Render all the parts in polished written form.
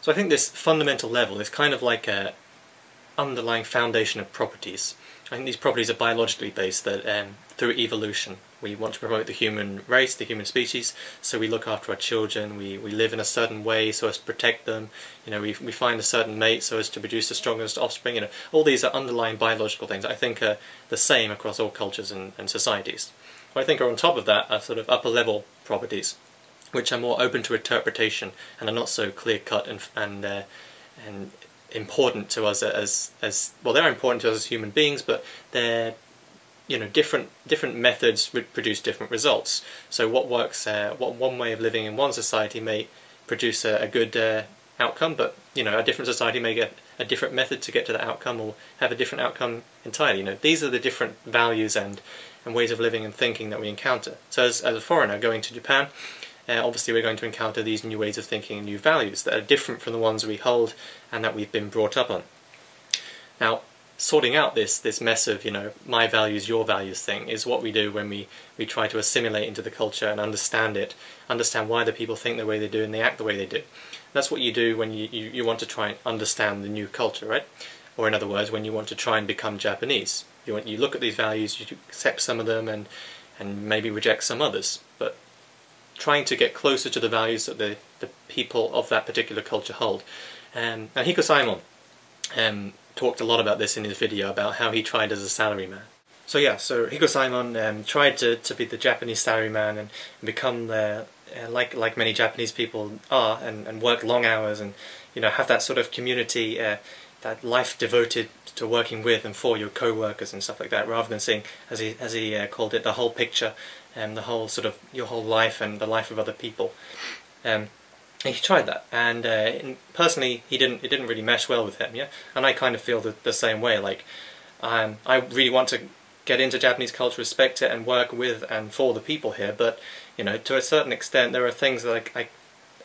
So I think this fundamental level is kind of like a underlying foundation of properties. I think these properties are biologically based, that through evolution we want to promote the human race, the human species, so we look after our children, we live in a certain way so as to protect them, we find a certain mate so as to produce the strongest offspring, all these are underlying biological things I think are the same across all cultures and societies. What I think are on top of that are sort of upper level properties, which are more open to interpretation and are not so clear cut and important to us as well. They're important to us as human beings, but they're different methods produce different results. So what works, what one way of living in one society may produce a good outcome, but a different society may get a different method to get to that outcome, or have a different outcome entirely. These are the different values and ways of living and thinking that we encounter. So as a foreigner going to Japan, obviously we're going to encounter these new ways of thinking and new values that are different from the ones we hold and that we've been brought up on. Now, sorting out this mess of, my values, your values thing is what we do when we try to assimilate into the culture and understand it, understand why the people think the way they do and they act the way they do. That's what you do when you want to try and understand the new culture, right? Or in other words, when you want to try and become Japanese. You look at these values, you accept some of them and maybe reject some others, but trying to get closer to the values that the people of that particular culture hold. And Hikosaemon talked a lot about this in his video, about how he tried as a salaryman. So Hikosaemon tried to be the Japanese salaryman and become like many Japanese people are, and work long hours and have that sort of community, that life devoted to working with and for your co-workers and stuff like that, rather than seeing, as he called it, the whole picture, the whole sort of your whole life and the life of other people. He tried that, and personally, it didn't really mesh well with him. Yeah, and I kind of feel the same way. Like, I really want to get into Japanese culture, respect it, and work with and for the people here. But to a certain extent, there are things that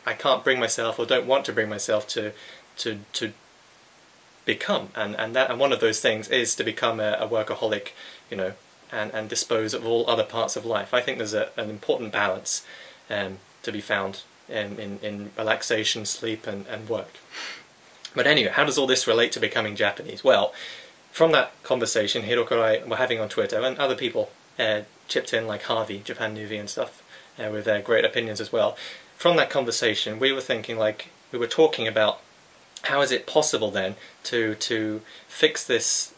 I can't bring myself, or don't want to bring myself to become, and one of those things is to become a workaholic, and dispose of all other parts of life. I think there's an important balance to be found in relaxation, sleep, and work. But anyway, how does all this relate to becoming Japanese? Well, from that conversation Hiroko and I were having on Twitter, and other people chipped in, like Harvey, Japan Newbie and stuff, with their great opinions as well. From that conversation, we were thinking, we were talking about how is it possible then to fix this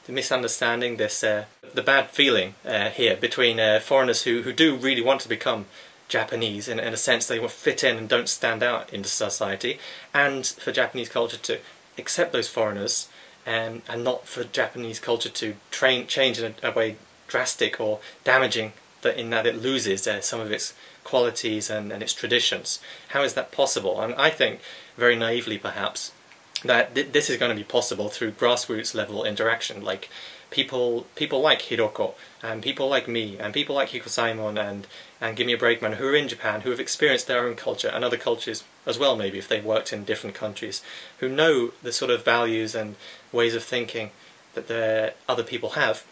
misunderstanding, the bad feeling here between foreigners who do really want to become Japanese, in a sense they will fit in and don't stand out in society, and for Japanese culture to accept those foreigners, and not for Japanese culture to change in a way drastic or damaging, in that it loses some of its qualities and its traditions. How is that possible? And I think, very naively perhaps, that this is going to be possible through grassroots level interaction, like people like Hiroko, and people like me, and people like Hikosaemon and Give Me a Break Man, who are in Japan, who have experienced their own culture, and other cultures as well, maybe, if they've worked in different countries, who know the sort of values and ways of thinking that the other people have,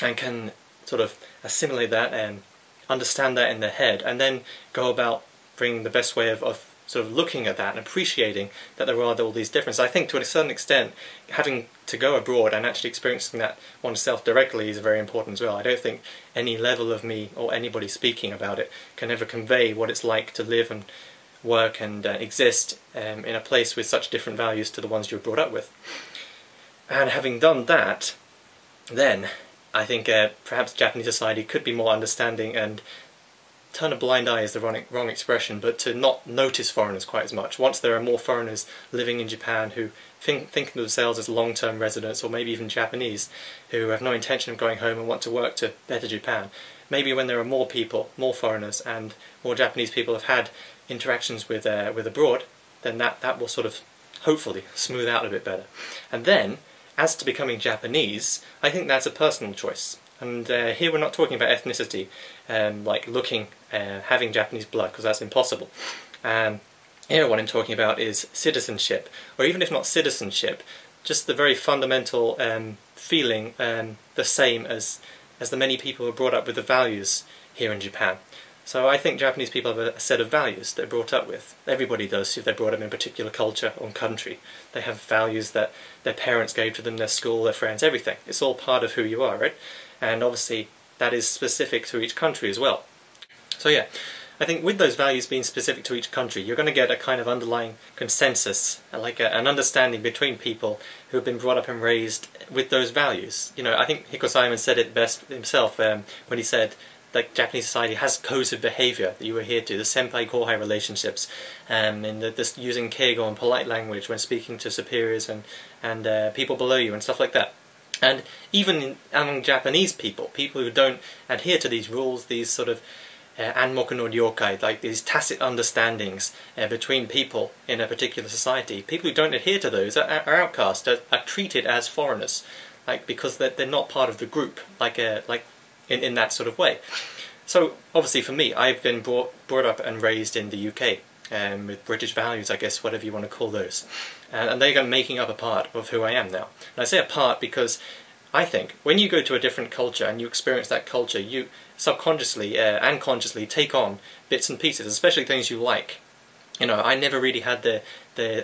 and can sort of assimilate that and understand that in their head, and then go about bringing the best way of sort of looking at that and appreciating that there are all these differences. I think to a certain extent, having to go abroad and actually experiencing that oneself directly is very important as well. I don't think any level of me or anybody speaking about it can ever convey what it's like to live and work and exist in a place with such different values to the ones you're brought up with. And having done that, then I think perhaps Japanese society could be more understanding and turn a blind eye is the wrong expression, but to not notice foreigners quite as much. Once there are more foreigners living in Japan who think of themselves as long-term residents, or maybe even Japanese, who have no intention of going home and want to work to better Japan, maybe when there are more people, more foreigners, and more Japanese people have had interactions with abroad, then that will sort of, hopefully, smooth out a bit better. And then, as to becoming Japanese, I think that's a personal choice. And here we're not talking about ethnicity, like having Japanese blood, because that's impossible. Here what I'm talking about is citizenship, or even if not citizenship, just the very fundamental feeling the same as the many people who are brought up with the values here in Japan. So I think Japanese people have a set of values they're brought up with. Everybody does if they're brought up in a particular culture or country. They have values that their parents gave to them, their school, their friends, everything. It's all part of who you are, right? And obviously that is specific to each country as well. So yeah, I think with those values being specific to each country, you're going to get a kind of underlying consensus, like an understanding between people who have been brought up and raised with those values. You know, I think Hikosaemon said it best himself when he said that Japanese society has codes of behaviour that you adhere to, the senpai-kohai relationships, and this using keigo and polite language when speaking to superiors and people below you and stuff like that. And even among Japanese people who don't adhere to these rules, these sort of anmoku no ryokai, like these tacit understandings between people in a particular society, people who don't adhere to those are outcast, are treated as foreigners, like because they're not part of the group, like in that sort of way. So obviously for me, I've been brought up and raised in the UK with British values, I guess, whatever you want to call those, and they're making up a part of who I am now. And I say a part because I think when you go to a different culture and you experience that culture, you subconsciously and consciously take on bits and pieces, especially things you like. You know, I never really had the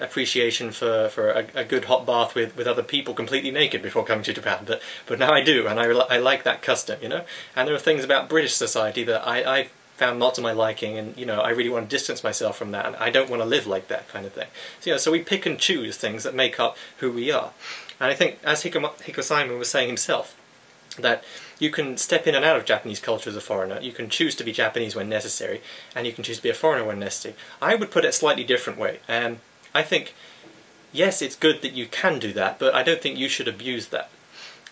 appreciation for a good hot bath with other people completely naked before coming to Japan, but now I do, and I like that custom, you know. And there are things about British society that I found not to my liking, and you know, I really want to distance myself from that, and I don't want to live like that kind of thing. So, you know, so we pick and choose things that make up who we are. And I think, as Hikosaemon was saying himself, that you can step in and out of Japanese culture as a foreigner, you can choose to be Japanese when necessary, and you can choose to be a foreigner when necessary. I would put it a slightly different way. I think, yes, it's good that you can do that, but I don't think you should abuse that.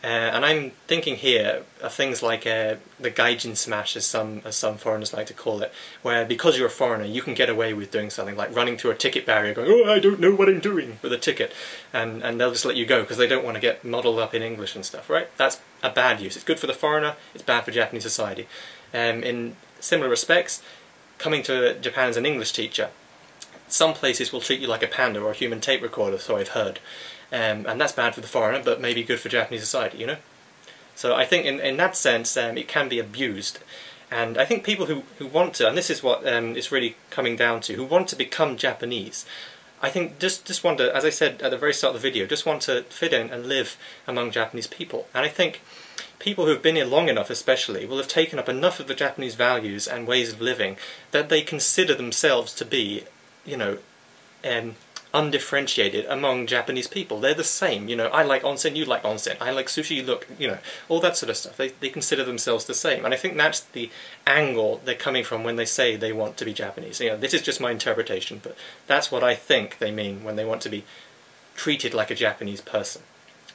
And I'm thinking here of things like the gaijin smash, as some foreigners like to call it, where because you're a foreigner you can get away with doing something like running through a ticket barrier going, oh, I don't know what I'm doing with a ticket, and they'll just let you go because they don't want to get muddled up in English and stuff, right? That's a bad use. It's good for the foreigner, it's bad for Japanese society. In similar respects, coming to Japan as an English teacher, some places will treat you like a panda or a human tape recorder, so I've heard. And that's bad for the foreigner, but maybe good for Japanese society, you know? So I think in that sense it can be abused. And I think people who want to, and this is what it's really coming down to, who want to become Japanese, I think just want to, as I said at the very start of the video, just want to fit in and live among Japanese people. And I think people who have been here long enough especially will have taken up enough of the Japanese values and ways of living that they consider themselves to be, you know, undifferentiated among Japanese people. They're the same, you know, I like onsen, you like onsen, I like sushi, you look, you know, all that sort of stuff. They consider themselves the same, and I think that's the angle they're coming from when they say they want to be Japanese. You know, this is just my interpretation, but that's what I think they mean when they want to be treated like a Japanese person.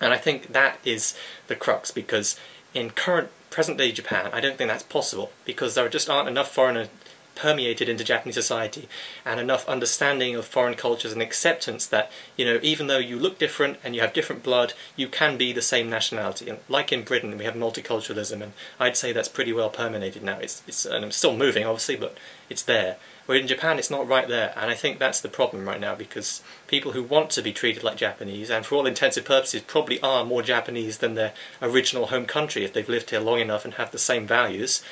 And I think that is the crux, because in present-day Japan, I don't think that's possible, because there just aren't enough foreigners permeated into Japanese society and enough understanding of foreign cultures and acceptance that, you know, even though you look different and you have different blood, you can be the same nationality. And like in Britain, we have multiculturalism, and I'd say that's pretty well permeated now. It's still moving, obviously, but it's there. Where in Japan, it's not right there, and I think that's the problem right now, because people who want to be treated like Japanese, and for all intents and purposes probably are more Japanese than their original home country if they've lived here long enough and have the same values,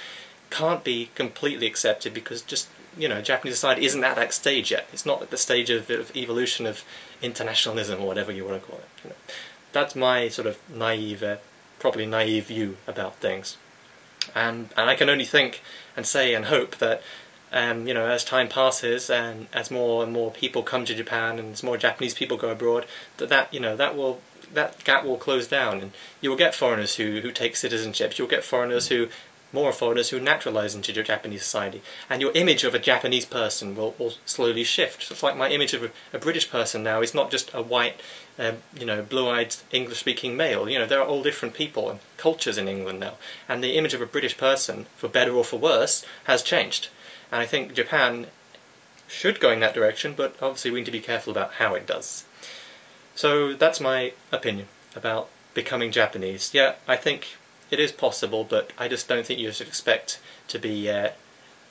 can't be completely accepted, because just, you know, Japanese society isn't at that stage yet. It's not at the stage of evolution of internationalism or whatever you want to call it. You know, that's my sort of naive, probably naive view about things. And I can only think and say and hope that, you know, as time passes and as more and more people come to Japan and as more Japanese people go abroad, that you know, that gap will close down, and you will get foreigners who take citizenships. You'll get more foreigners who naturalise into Japanese society, and your image of a Japanese person will slowly shift. It's like my image of a British person now is not just a white, you know, blue-eyed English-speaking male. You know, there are all different people and cultures in England now, and the image of a British person, for better or for worse, has changed. And I think Japan should go in that direction, but obviously we need to be careful about how it does. So that's my opinion about becoming Japanese. Yeah, I think it is possible, but I just don't think you should expect to be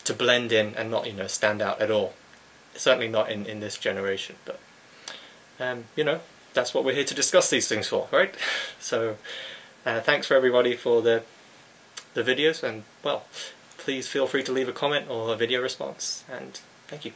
to blend in and not, you know, stand out at all. Certainly not in this generation. But you know, that's what we're here to discuss these things for, right? So thanks for everybody for the videos, and well, please feel free to leave a comment or a video response, and thank you.